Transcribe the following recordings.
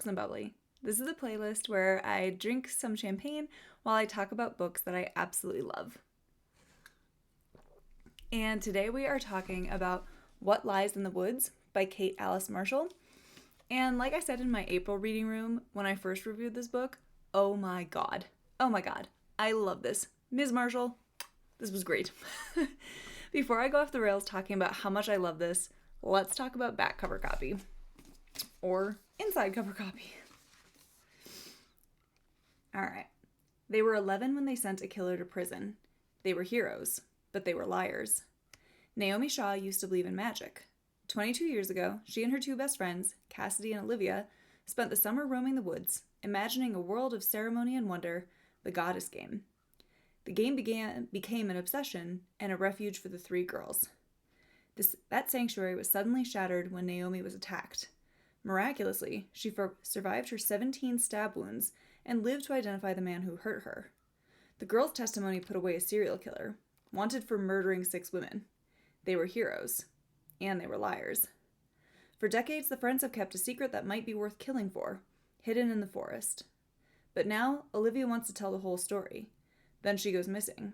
Books Bubbly. This is a playlist where I drink some champagne while I talk about books that I absolutely love. And today we are talking about What Lies in the Woods by Kate Alice Marshall. And like I said in my April reading room when I first reviewed this book, oh my god, I love this. Ms. Marshall, this was great. Before I go off the rails talking about how much I love this, let's talk about back cover copy. Or inside cover copy. Alright. They were 11 when they sent a killer to prison. They were heroes, but they were liars. Naomi Shaw used to believe in magic. 22 years ago, she and her two best friends, Cassidy and Olivia, spent the summer roaming the woods, imagining a world of ceremony and wonder, the Goddess Game. The game became an obsession and a refuge for the three girls. That sanctuary was suddenly shattered when Naomi was attacked. Miraculously, she survived her 17 stab wounds and lived to identify the man who hurt her. The girl's testimony put away a serial killer, wanted for murdering 6 women. They were heroes, and they were liars. For decades, the friends have kept a secret that might be worth killing for, hidden in the forest. But now, Olivia wants to tell the whole story. Then she goes missing.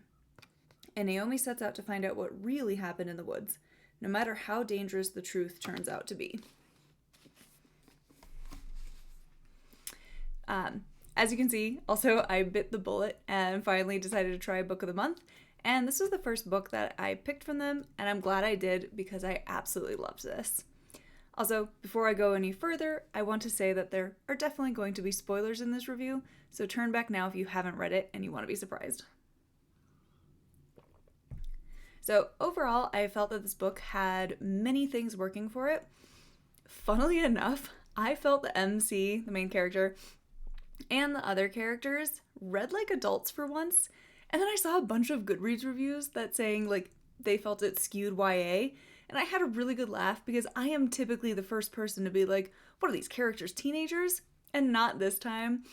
And Naomi sets out to find out what really happened in the woods, no matter how dangerous the truth turns out to be. As you can see, also I bit the bullet and finally decided to try Book of the Month. And this was the first book that I picked from them, and I'm glad I did because I absolutely loved this. Also, before I go any further, I want to say that there are definitely going to be spoilers in this review, so turn back now if you haven't read it and you want to be surprised. So overall, I felt that this book had many things working for it. Funnily enough, I felt the MC, the main character, and the other characters read like adults for once, and then I saw a bunch of Goodreads reviews that saying like they felt it skewed YA, and I had a really good laugh because I am typically the first person to be like, what are these characters, teenagers? And not this time.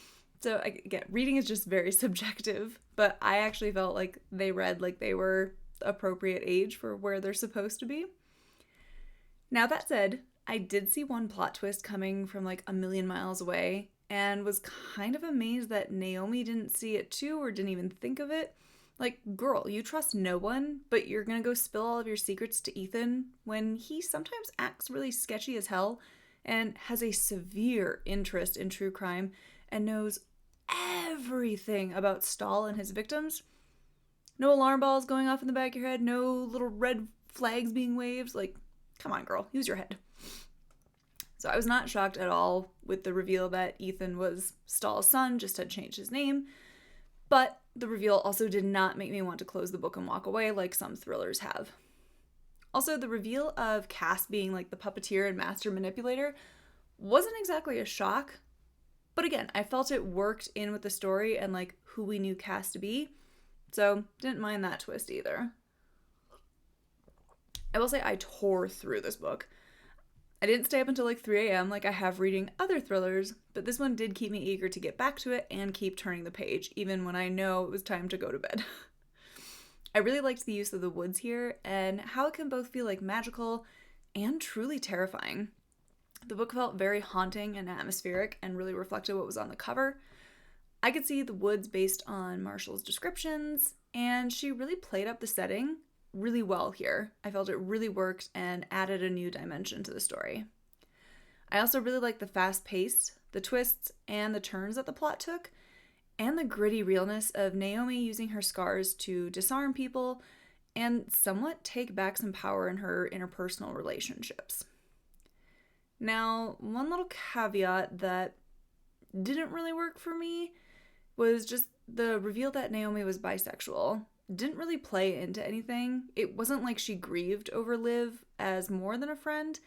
So again, reading is just very subjective, but I actually felt like they read like they were the appropriate age for where they're supposed to be. Now that said, I did see one plot twist coming from like a million miles away, and was kind of amazed that Naomi didn't see it too or didn't even think of it. Like, girl, you trust no one, but you're gonna go spill all of your secrets to Ethan when he sometimes acts really sketchy as hell and has a severe interest in true crime and knows everything about Stahl and his victims. No alarm bells going off in the back of your head, no little red flags being waved. Like, come on, girl, use your head. So I was not shocked at all with the reveal that Ethan was Stahl's son, just had changed his name. But the reveal also did not make me want to close the book and walk away like some thrillers have. Also, the reveal of Cass being like the puppeteer and master manipulator wasn't exactly a shock. But again, I felt it worked in with the story and like who we knew Cass to be. So didn't mind that twist either. I will say I tore through this book. I didn't stay up until like 3 a.m. like I have reading other thrillers, but this one did keep me eager to get back to it and keep turning the page, even when I know it was time to go to bed. I really liked the use of the woods here and how it can both feel like magical and truly terrifying. The book felt very haunting and atmospheric and really reflected what was on the cover. I could see the woods based on Marshall's descriptions, and she really played up the setting really well here. I felt it really worked and added a new dimension to the story. I also really liked the fast pace, the twists, and the turns that the plot took, and the gritty realness of Naomi using her scars to disarm people and somewhat take back some power in her interpersonal relationships. Now, one little caveat that didn't really work for me was just the reveal that Naomi was bisexual. Didn't really play into anything. It wasn't like she grieved over Liv as more than a friend,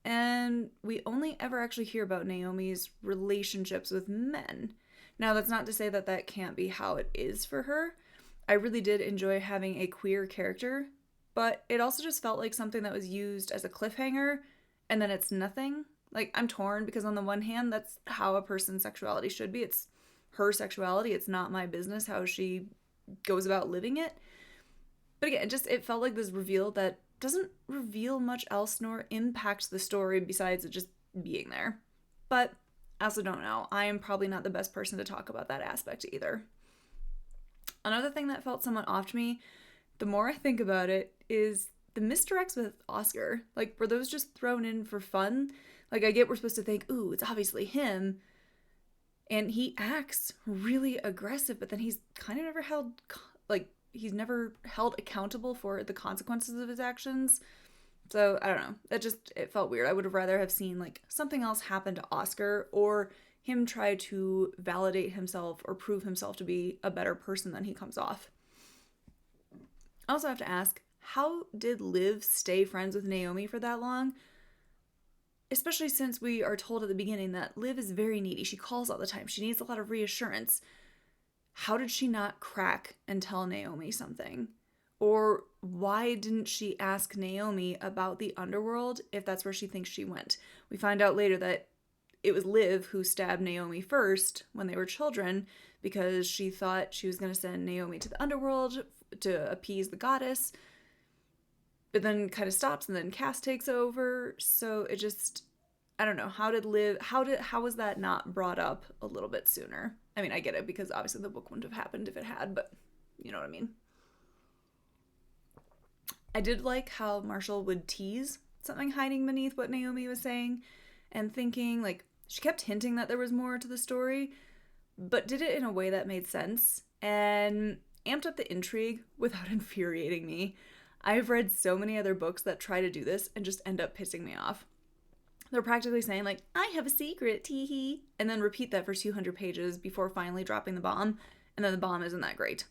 and we only ever actually hear about Naomi's relationships with men. Now, that's not to say that that can't be how it is for her. I really did enjoy having a queer character, but it also just felt like something that was used as a cliffhanger, and then it's nothing. Like, I'm torn because on the one hand, that's how a person's sexuality should be. It's her sexuality. It's not my business how she goes about living it. But again, it felt like this reveal that doesn't reveal much else nor impact the story besides it just being there. But I also don't know. I am probably not the best person to talk about that aspect either. Another thing that felt somewhat off to me, the more I think about it, is the misdirects with Oscar. Like, were those just thrown in for fun? Like, I get we're supposed to think, ooh, it's obviously him. And he acts really aggressive, but then he's kind of never held, he's never held accountable for the consequences of his actions. So, I don't know. It felt weird. I would have rather have seen, like, something else happen to Oscar, or him try to validate himself or prove himself to be a better person than he comes off. I also have to ask, how did Liv stay friends with Naomi for that long? Especially since we are told at the beginning that Liv is very needy. She calls all the time. She needs a lot of reassurance. How did she not crack and tell Naomi something? Or why didn't she ask Naomi about the underworld if that's where she thinks she went? We find out later that it was Liv who stabbed Naomi first when they were children because she thought she was going to send Naomi to the underworld to appease the goddess. But then kind of stops, and then Cass takes over. So it just, I don't know. How was that not brought up a little bit sooner? I mean, I get it because obviously the book wouldn't have happened if it had, but you know what I mean. I did like how Marshall would tease something hiding beneath what Naomi was saying and thinking. Like, she kept hinting that there was more to the story, but did it in a way that made sense and amped up the intrigue without infuriating me. I've read so many other books that try to do this and just end up pissing me off. They're practically saying, like, I have a secret, tee-hee, and then repeat that for 200 pages before finally dropping the bomb, and then the bomb isn't that great.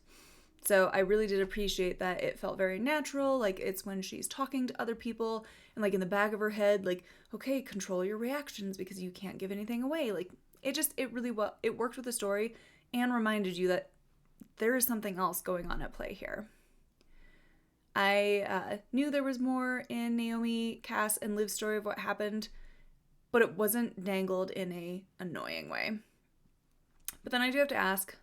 So I really did appreciate that it felt very natural, like it's when she's talking to other people, and like in the back of her head, like, okay, control your reactions because you can't give anything away. Like, it worked with the story and reminded you that there is something else going on at play here. I knew there was more in Naomi, Cass, and Liv's story of what happened, but it wasn't dangled in a annoying way. But then I do have to ask,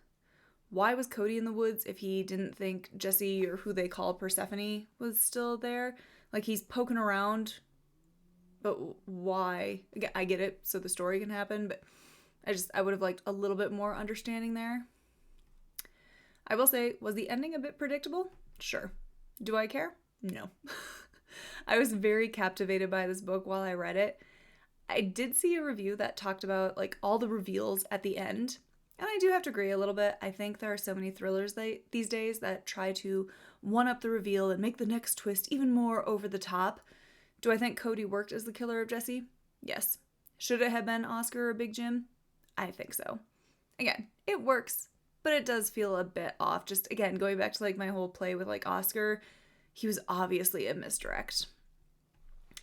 why was Cody in the woods if he didn't think Jesse, or who they call Persephone, was still there? Like, he's poking around, but why? I get it, so the story can happen, but I would have liked a little bit more understanding there. I will say, was the ending a bit predictable? Sure. Do I care? No. I was very captivated by this book while I read it. I did see a review that talked about, like, all the reveals at the end, and I do have to agree a little bit. I think there are so many thrillers these days that try to one-up the reveal and make the next twist even more over the top. Do I think Cody worked as the killer of Jesse? Yes. Should it have been Oscar or Big Jim? I think so. Again, it works, but it does feel a bit off. Just, again, going back to, like, my whole play with, like, Oscar, he was obviously a misdirect.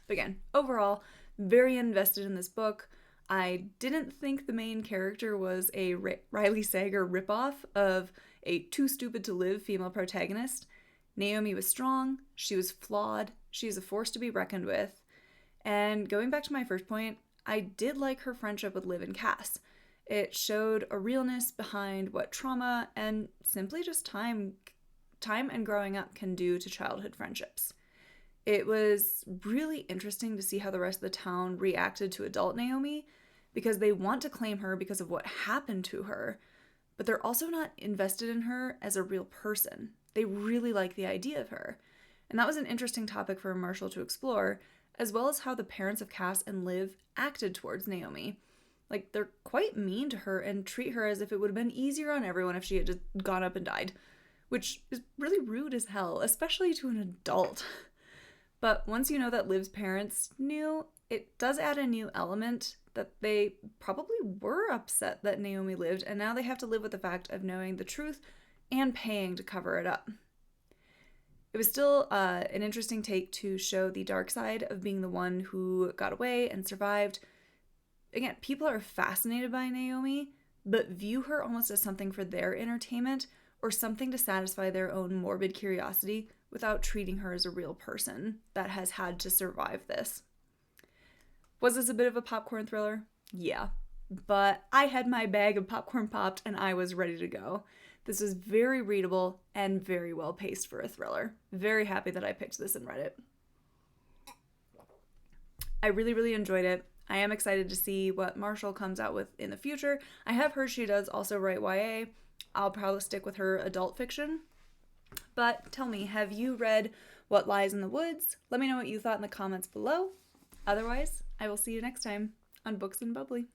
But again, overall, very invested in this book. I didn't think the main character was a Riley Sager ripoff of a too stupid to live female protagonist. Naomi was strong, she was flawed, she's a force to be reckoned with. And going back to my first point, I did like her friendship with Liv and Cass. It showed a realness behind what trauma and simply just time and growing up can do to childhood friendships. It was really interesting to see how the rest of the town reacted to adult Naomi, because they want to claim her because of what happened to her, but they're also not invested in her as a real person. They really like the idea of her. And that was an interesting topic for Marshall to explore, as well as how the parents of Cass and Liv acted towards Naomi. Like, they're quite mean to her and treat her as if it would have been easier on everyone if she had just gone up and died, which is really rude as hell, especially to an adult. But once you know that Liv's parents knew, it does add a new element that they probably were upset that Naomi lived, and now they have to live with the fact of knowing the truth and paying to cover it up. It was still an interesting take to show the dark side of being the one who got away and survived. Again, people are fascinated by Naomi, but view her almost as something for their entertainment or something to satisfy their own morbid curiosity without treating her as a real person that has had to survive this. Was this a bit of a popcorn thriller? Yeah, but I had my bag of popcorn popped and I was ready to go. This was very readable and very well paced for a thriller. Very happy that I picked this and read it. I really, really enjoyed it. I am excited to see what Marshall comes out with in the future. I have heard she does also write YA. I'll probably stick with her adult fiction. But tell me, have you read What Lies in the Woods? Let me know what you thought in the comments below. Otherwise, I will see you next time on Books and Bubbly.